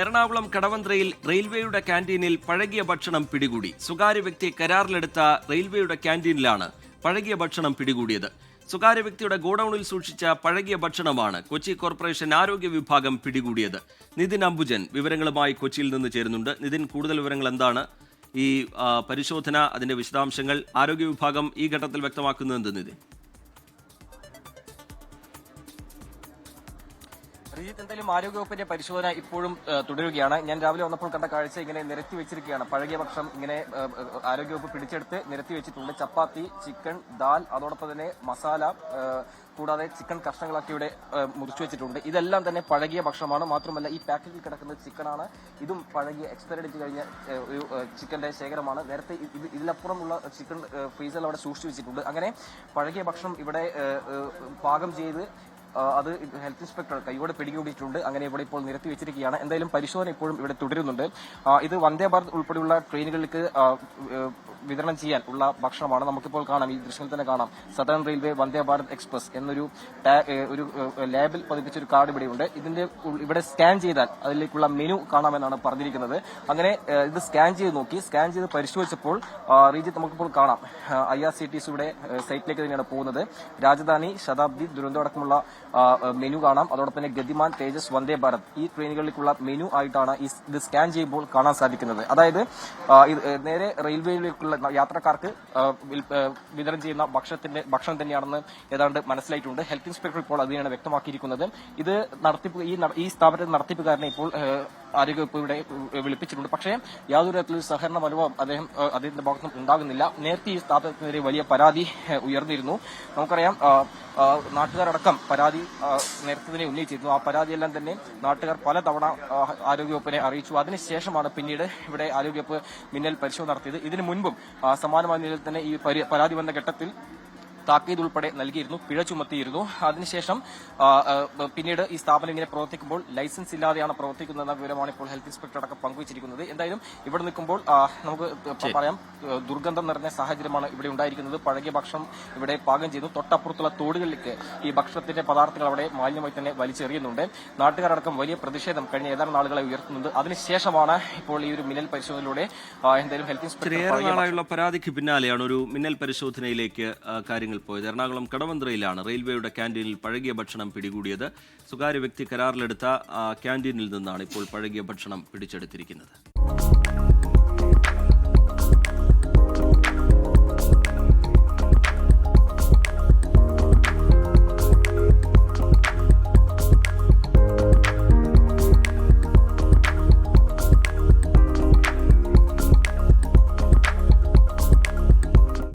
എറണാകുളം കടവന്ത്രയിൽ റെയിൽവേയുടെ ക്യാന്റീനിൽ പഴകിയ ഭക്ഷണം പിടികൂടി. സ്വകാര്യ വ്യക്തി കരാറിലെടുത്ത റെയിൽവേയുടെ ക്യാന്റീനിലാണ് പഴകിയ ഭക്ഷണം പിടികൂടിയത്. സ്വകാര്യ വ്യക്തിയുടെ ഗോഡൌണിൽ സൂക്ഷിച്ച പഴകിയ ഭക്ഷണമാണ് കൊച്ചി കോർപ്പറേഷൻ ആരോഗ്യ വിഭാഗം പിടികൂടിയത്. നിതിൻ അംബുജൻ വിവരങ്ങളുമായി കൊച്ചിയിൽ നിന്ന് ചേരുന്നുണ്ട്. നിതിൻ, കൂടുതൽ വിവരങ്ങൾ എന്താണ്? ഈ പരിശോധന, അതിന്റെ വിശദാംശങ്ങൾ ആരോഗ്യ വിഭാഗം ഈ ഘട്ടത്തിൽ വ്യക്തമാക്കുന്നത് എന്ത്? നിതിൻ, എന്തായാലും ആരോഗ്യവകുപ്പിന്റെ പരിശോധന ഇപ്പോഴും തുടരുകയാണ്. ഞാൻ രാവിലെ വന്നപ്പോൾ കണ്ട കാഴ്ച ഇങ്ങനെ നിരത്തി വെച്ചിരിക്കുകയാണ്. പഴകിയ ഭക്ഷണം ഇങ്ങനെ ആരോഗ്യവകുപ്പ് പിടിച്ചെടുത്ത് നിരത്തി വെച്ചിട്ടുണ്ട്. ചപ്പാത്തി, ചിക്കൻ, ദാൽ, അതോടൊപ്പം തന്നെ മസാല, കൂടാതെ ചിക്കൻ കഷ്ണങ്ങളൊക്കെ ഇവിടെ മുറിച്ചു വെച്ചിട്ടുണ്ട്. ഇതെല്ലാം തന്നെ പഴകിയ ഭക്ഷണമാണ്. മാത്രമല്ല, ഈ പാക്കറ്റിൽ കിടക്കുന്ന ചിക്കനാണ്. ഇതും പഴകിയ എക്സ്പയറി ഡേറ്റ് കഴിഞ്ഞ ഒരു ചിക്കന്റെ ശേഖരമാണ്. നേരത്തെ ഇതിലപ്പുറമുള്ള ചിക്കൻ ഫ്രീസറിൽ അവിടെ സൂക്ഷിച്ചു വെച്ചിട്ടുണ്ട്. അങ്ങനെ പഴകിയ ഭക്ഷണം ഇവിടെ പാകം ചെയ്ത് അത് ഹെൽത്ത് ഇൻസ്പെക്ടർ കൈയോടെ പിടികൂടിയിട്ടുണ്ട്. അങ്ങനെ ഇവിടെ ഇപ്പോൾ നിരത്തി വെച്ചിരിക്കുകയാണ്. എന്തായാലും പരിശോധന ഇപ്പോഴും ഇവിടെ തുടരുന്നുണ്ട്. ഇത് വന്ദേ ഭാരത് ഉൾപ്പെടെയുള്ള ട്രെയിനുകളിലേക്ക് വിതരണം ചെയ്യാൻ ഉള്ള ഭക്ഷണമാണ്. നമുക്കിപ്പോൾ കാണാം, ഈ ദൃശ്യത്തിൽ തന്നെ കാണാം, southern railway Vande Bharat express എന്നൊരു ഒരു ലേബിൾ പതിപ്പിച്ച ഒരു കാർഡ് ഇവിടെയുണ്ട്. ഇതിന്റെ ഇവിടെ സ്കാൻ ചെയ്താൽ അതിലേക്കുള്ള മെനു കാണാമെന്നാണ് പറഞ്ഞിരിക്കുന്നത്. അങ്ങനെ ഇത് സ്കാൻ ചെയ്ത് നോക്കി, സ്കാൻ ചെയ്ത് പരിശോധിച്ചപ്പോൾ റീജിത്ത് നമുക്കിപ്പോൾ കാണാം, IRCTCയുടെ സൈറ്റിലേക്ക് തന്നെയാണ് പോകുന്നത്. രാജധാനി, ശതാബ്ദി, ദുരന്തം അടക്കമുള്ള മെനു കാണാം. അതോടൊപ്പം തന്നെ ഗതിമാൻ, തേജസ്, വന്ദേ ഭാരത് ഈ ട്രെയിനുകളിലേക്കുള്ള മെനു ആയിട്ടാണ് ഇത് സ്കാൻ ചെയ്യുമ്പോൾ കാണാൻ സാധിക്കുന്നത്. അതായത് നേരെ റെയിൽവേയിലേക്കുള്ള യാത്രക്കാർക്ക് വിതരണം ചെയ്യുന്ന ഭക്ഷണം തന്നെയാണെന്ന് ഏതാണ്ട് മനസ്സിലായിട്ടുണ്ട്. ഹെൽത്ത് ഇൻസ്പെക്ടർ ഇപ്പോൾ അത് തന്നെയാണ് വ്യക്തമാക്കിയിരിക്കുന്നത്. ഇത് ഈ സ്ഥാപനത്തിന്റെ നടത്തിപ്പുകാരനെ ഇപ്പോൾ ആരോഗ്യവകുപ്പ് ഇവിടെ വിളിപ്പിച്ചിട്ടുണ്ട്. പക്ഷേ യാതൊരു തരത്തിലൊരു സഹകരണ മനോഭാവം അദ്ദേഹത്തിന്റെ ഭാഗത്തുനിന്നും ഉണ്ടാകുന്നില്ല. നേരത്തെ ഈ സ്ഥാപനത്തിനെതിരെ വലിയ പരാതി ഉയർന്നിരുന്നു. നമുക്കറിയാം, നാട്ടുകാരടക്കം പരാതി നേരത്തെ തന്നെ ഉന്നയിച്ചിരുന്നു. ആ പരാതിയെല്ലാം തന്നെ നാട്ടുകാർ പലതവണ ആരോഗ്യവകുപ്പിനെ അറിയിച്ചു. അതിനുശേഷമാണ് പിന്നീട് ഇവിടെ ആരോഗ്യവകുപ്പ് മിന്നൽ പരിശോധന നടത്തിയത്. ഇതിനു മുൻപും സമാനമായ നിലയിൽ തന്നെ ഈ പരാതി വന്ന ഘട്ടത്തിൽ താക്കീത് ഉൾപ്പെടെ നൽകിയിരുന്നു, പിഴ ചുമത്തിയിരുന്നു. അതിനുശേഷം പിന്നീട് ഈ സ്ഥാപനം ഇങ്ങനെ പ്രവർത്തിക്കുമ്പോൾ ലൈസൻസ് ഇല്ലാതെയാണ് പ്രവർത്തിക്കുന്നതെന്ന വിവരമാണ് ഇപ്പോൾ ഹെൽത്ത് ഇൻസ്പെക്ടർ അടക്കം പങ്കുവച്ചിരിക്കുന്നത്. എന്തായാലും ഇവിടെ നിൽക്കുമ്പോൾ നമുക്ക് പറയാം, ദുർഗന്ധം നിറഞ്ഞ സാഹചര്യമാണ് ഇവിടെ ഉണ്ടായിരിക്കുന്നത്. പഴകിയ ഭക്ഷണം ഇവിടെ പാകം ചെയ്യുന്നു. തൊട്ടപ്പുറത്തുള്ള തോടുകളിലേക്ക് ഈ ഭക്ഷണത്തിന്റെ പദാർത്ഥങ്ങൾ അവിടെ മാലിന്യമായി തന്നെ വലിച്ചെറിയുന്നുണ്ട്. നാട്ടുകാരടക്കം വലിയ പ്രതിഷേധം കഴിഞ്ഞ ഏതാനും നാളുകളെ ഉയർത്തുന്നുണ്ട്. അതിനുശേഷമാണ് ഇപ്പോൾ ഈ ഒരു മിന്നൽ പരിശോധനയിലൂടെ എന്തായാലും ഹെൽത്ത് ഇൻസ്പെക്ടർ പരാതിക്ക് പിന്നാലെയാണ് ഒരു മിന്നൽ പരിശോധനയിലേക്ക് കാര്യങ്ങൾ പോയത്. എറണാകുളം കടവന്ത്രയിലാണ് റെയിൽവേയുടെ ക്യാന്റീനിൽ പഴകിയ ഭക്ഷണം പിടികൂടിയത്. സ്വകാര്യ വ്യക്തി കരാറിലെടുത്ത ക്യാന്റീനിൽ നിന്നാണ് ഇപ്പോൾ പഴകിയ ഭക്ഷണം പിടിച്ചെടുത്തിരിക്കുന്നത്.